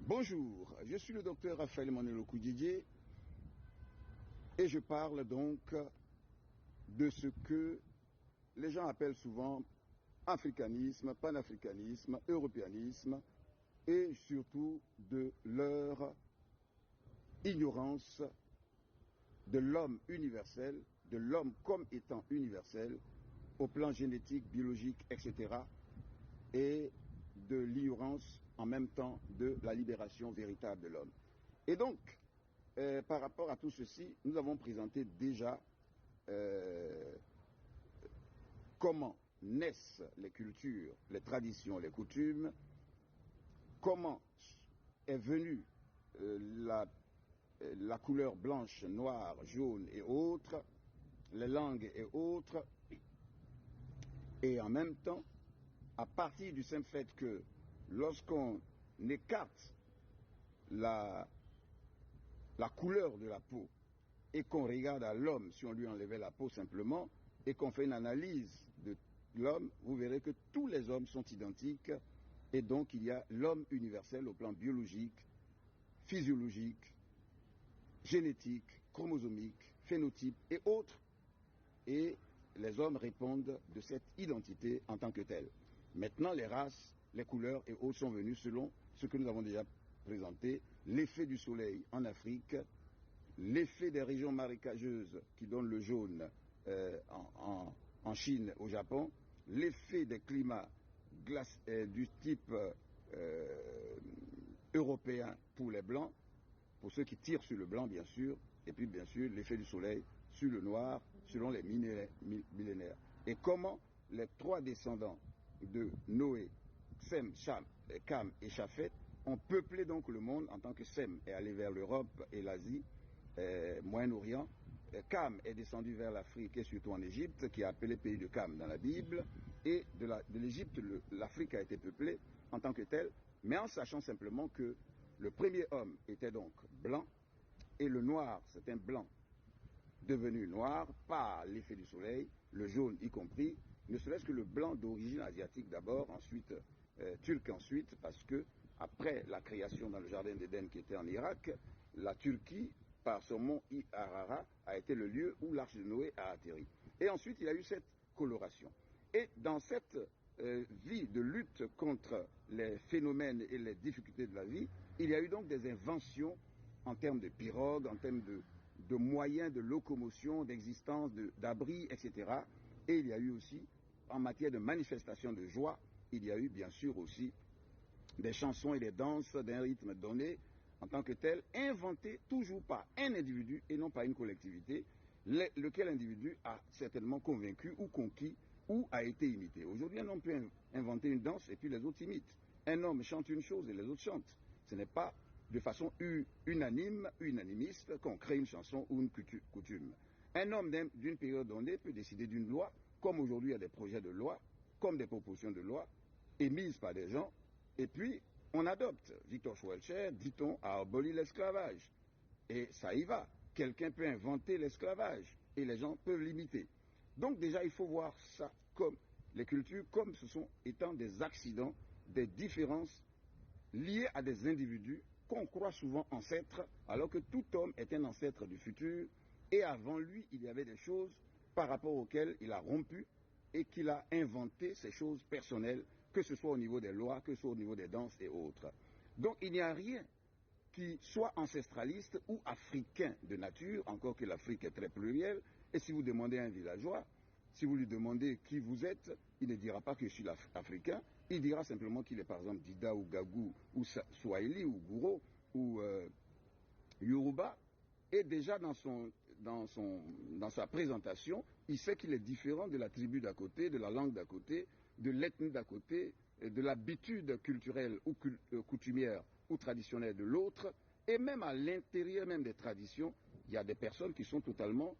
Bonjour, je suis le docteur Raphaël Maneloko Didier et je parle donc de ce que les gens appellent souvent africanisme, panafricanisme, européanisme et surtout de leur ignorance de l'homme universel, de l'homme comme étant universel au plan génétique, biologique, etc. et de l'ignorance en même temps de la libération véritable de l'homme. Et donc, par rapport à tout ceci, nous avons présenté déjà comment naissent les cultures, les traditions, les coutumes, comment est venue la couleur blanche, noire, jaune et autres, les langues et autres, et en même temps, à partir du simple fait que lorsqu'on écarte la couleur de la peau et qu'on regarde à l'homme, si on lui enlevait la peau simplement, et qu'on fait une analyse de l'homme, vous verrez que tous les hommes sont identiques, et donc il y a l'homme universel au plan biologique, physiologique, génétique, chromosomique, phénotype et autres, et les hommes répondent de cette identité en tant que telle. Maintenant, les races, les couleurs et autres sont venues selon ce que nous avons déjà présenté, l'effet du soleil en Afrique, l'effet des régions marécageuses qui donnent le jaune en Chine, au Japon, l'effet des climats du type européen pour les blancs, pour ceux qui tirent sur le blanc bien sûr, et puis bien sûr l'effet du soleil sur le noir, selon les millénaires. Et comment les trois descendants de Noé, Sem, Cam et Chafet ont peuplé donc le monde en tant que Sem est allé vers l'Europe et l'Asie, Moyen-Orient. Cam est descendu vers l'Afrique et surtout en Égypte, qui est appelé pays de Cam dans la Bible. Et de l'Égypte, l'Afrique a été peuplée en tant que telle, mais en sachant simplement que le premier homme était donc blanc, et le noir, c'est un blanc devenu noir par l'effet du soleil, le jaune y compris, ne serait-ce que le blanc d'origine asiatique d'abord, ensuite turc ensuite, parce que après la création dans le jardin d'Éden qui était en Irak, la Turquie, par son mont Harara, a été le lieu où l'arche de Noé a atterri. Et ensuite, il y a eu cette coloration. Et dans cette vie de lutte contre les phénomènes et les difficultés de la vie, il y a eu donc des inventions en termes de pirogues, en termes de moyens de locomotion, d'existence, d'abris, etc. Et il y a eu aussi, en matière de manifestation de joie, il y a eu bien sûr aussi des chansons et des danses d'un rythme donné, en tant que tel, inventé toujours par un individu et non pas une collectivité, lequel individu a certainement convaincu ou conquis ou a été imité. Aujourd'hui, un homme peut inventer une danse et puis les autres imitent. Un homme chante une chose et les autres chantent. Ce n'est pas de façon unanimiste qu'on crée une chanson ou une coutume. Un homme d'une période donnée peut décider d'une loi, comme aujourd'hui il y a des projets de loi, comme des propositions de loi, émises par des gens, et puis on adopte. Victor Schweitzer, dit-on, a aboli l'esclavage. Et ça y va. Quelqu'un peut inventer l'esclavage, et les gens peuvent l'imiter. Donc déjà, il faut voir ça comme les cultures, comme ce sont étant des accidents, des différences liées à des individus qu'on croit souvent ancêtres, alors que tout homme est un ancêtre du futur, et avant lui, il y avait des choses par rapport auxquelles il a rompu et qu'il a inventé ces choses personnelles, que ce soit au niveau des lois, que ce soit au niveau des danses et autres. Donc il n'y a rien qui soit ancestraliste ou africain de nature, encore que l'Afrique est très plurielle, et si vous demandez à un villageois, si vous lui demandez qui vous êtes, il ne dira pas que je suis africain, il dira simplement qu'il est par exemple Dida ou Gagou ou Swahili ou Gouro ou Yoruba, et déjà dans sa présentation, il sait qu'il est différent de la tribu d'à côté, de la langue d'à côté, de l'ethnie d'à côté, de l'habitude culturelle ou coutumière ou traditionnelle de l'autre, et même à l'intérieur même des traditions, il y a des personnes qui sont totalement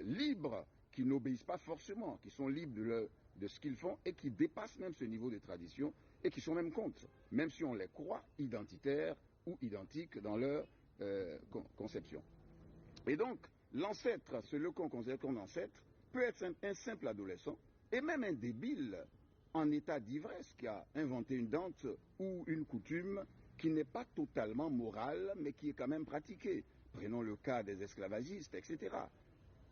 libres, qui n'obéissent pas forcément, qui sont libres de ce qu'ils font et qui dépassent même ce niveau de tradition et qui sont même contre, même si on les croit identitaires ou identiques dans leur conception. Et donc, l'ancêtre, celui qu'on considère comme ancêtre, peut être un simple adolescent et même un débile en état d'ivresse qui a inventé une danse ou une coutume qui n'est pas totalement morale, mais qui est quand même pratiquée. Prenons le cas des esclavagistes, etc.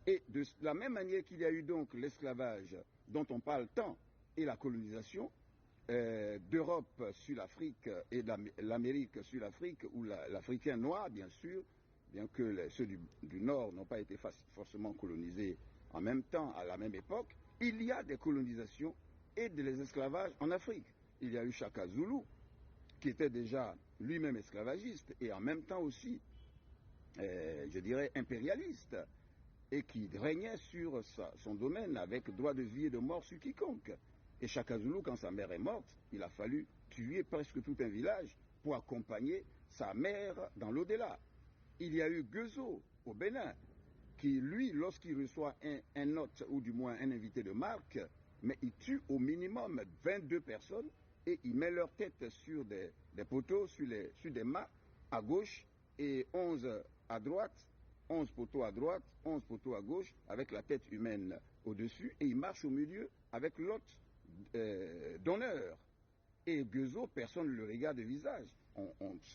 Et de la même manière qu'il y a eu donc l'esclavage dont on parle tant et la colonisation d'Europe sur l'Afrique et de l'Amérique sur l'Afrique, ou l'Africain noir, bien sûr, bien que ceux du Nord n'ont pas été forcément colonisés en même temps, à la même époque, il y a des colonisations et des esclavages en Afrique. Il y a eu Shaka Zulu, qui était déjà lui-même esclavagiste et en même temps aussi, je dirais, impérialiste, et qui régnait sur son domaine avec droit de vie et de mort sur quiconque. Et Shaka Zulu, quand sa mère est morte, il a fallu tuer presque tout un village pour accompagner sa mère dans l'au-delà. Il y a eu Guezo au Bénin, qui, lui, lorsqu'il reçoit un hôte, ou du moins un invité de marque, mais il tue au minimum 22 personnes et il met leur tête sur des poteaux, sur des mâts à gauche et 11 à droite, 11 poteaux à droite, 11 poteaux à gauche, avec la tête humaine au-dessus, et il marche au milieu avec l'hôte d'honneur. Et Guezo, personne ne le regarde de visage.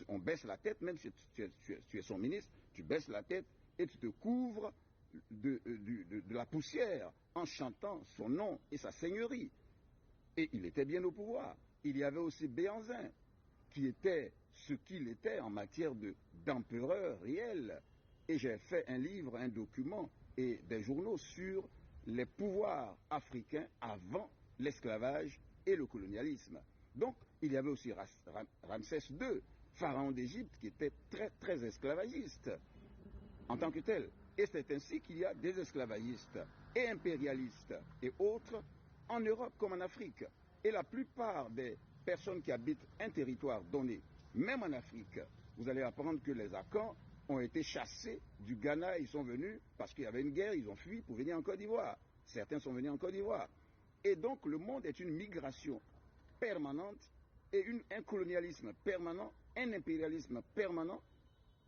On baisse la tête, même si tu es son ministre, tu baisses la tête et tu te couvres de la poussière en chantant son nom et sa seigneurie. Et il était bien au pouvoir. Il y avait aussi Béhanzin, qui était ce qu'il était en matière d'empereur réel. Et j'ai fait un livre, un document et des journaux sur les pouvoirs africains avant l'esclavage et le colonialisme. Donc, il y avait aussi Ramsès II, pharaon d'Égypte, qui était très, très esclavagiste en tant que tel. Et c'est ainsi qu'il y a des esclavagistes et impérialistes et autres en Europe comme en Afrique. Et la plupart des personnes qui habitent un territoire donné, même en Afrique, vous allez apprendre que les Akans ont été chassés du Ghana. Ils sont venus parce qu'il y avait une guerre, ils ont fui pour venir en Côte d'Ivoire. Certains sont venus en Côte d'Ivoire. Et donc le monde est une migration permanente et un colonialisme permanent, un impérialisme permanent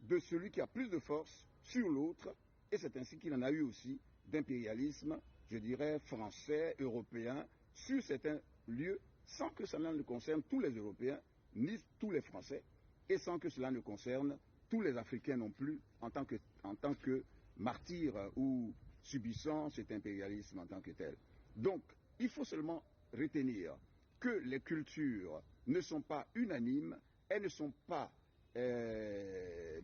de celui qui a plus de force sur l'autre. Et c'est ainsi qu'il en a eu aussi d'impérialisme, je dirais, français, européen, sur certains lieux, sans que cela ne concerne tous les Européens, ni tous les Français, et sans que cela ne concerne tous les Africains non plus, en tant que martyrs ou subissant cet impérialisme en tant que tel. Donc, il faut seulement retenir que les cultures ne sont pas unanimes, elles ne sont pas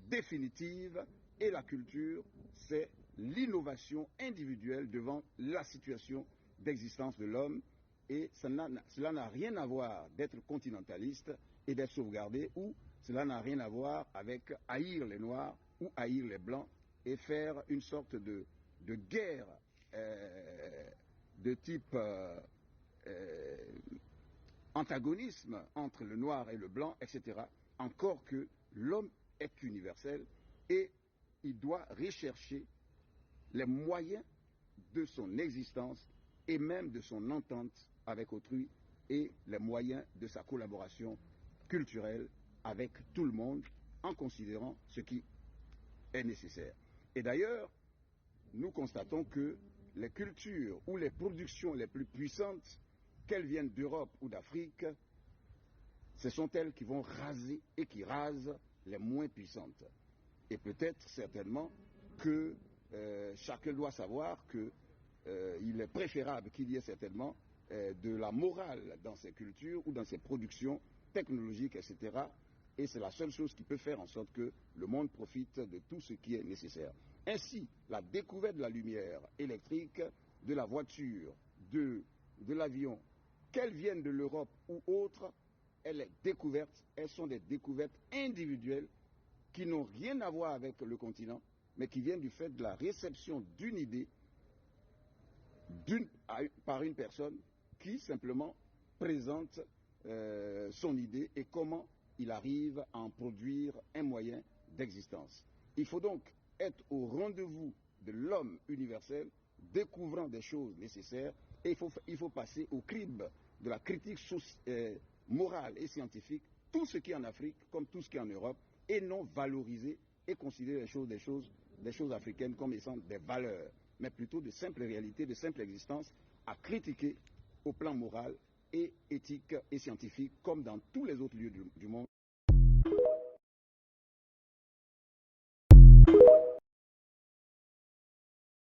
définitive, et la culture, c'est l'innovation individuelle devant la situation d'existence de l'homme, et cela n'a rien à voir d'être continentaliste et d'être sauvegardé, ou cela n'a rien à voir avec haïr les Noirs ou haïr les Blancs et faire une sorte de guerre de type antagonisme entre le Noir et le Blanc, etc. Encore que l'homme est universel et il doit rechercher les moyens de son existence et même de son entente avec autrui et les moyens de sa collaboration culturelle avec tout le monde en considérant ce qui est nécessaire. Et d'ailleurs, nous constatons que les cultures ou les productions les plus puissantes, qu'elles viennent d'Europe ou d'Afrique, ce sont elles qui vont raser et qui rasent les moins puissantes. Et peut-être certainement que chacun doit savoir qu'il est préférable qu'il y ait certainement de la morale dans ces cultures ou dans ces productions technologiques, etc. Et c'est la seule chose qui peut faire en sorte que le monde profite de tout ce qui est nécessaire. Ainsi, la découverte de la lumière électrique, de la voiture, de l'avion, qu'elles viennent de l'Europe ou autres, elles sont des découvertes individuelles qui n'ont rien à voir avec le continent, mais qui viennent du fait de la réception d'une idée par une personne qui simplement présente son idée et comment il arrive à en produire un moyen d'existence. Il faut donc être au rendez-vous de l'homme universel, découvrant des choses nécessaires, et il faut passer au crible de la critique morale et scientifique, tout ce qui est en Afrique comme tout ce qui est en Europe, et non valoriser et considérer des choses africaines comme étant des valeurs, mais plutôt de simples réalités, de simple existence, à critiquer au plan moral et éthique et scientifique, comme dans tous les autres lieux du monde.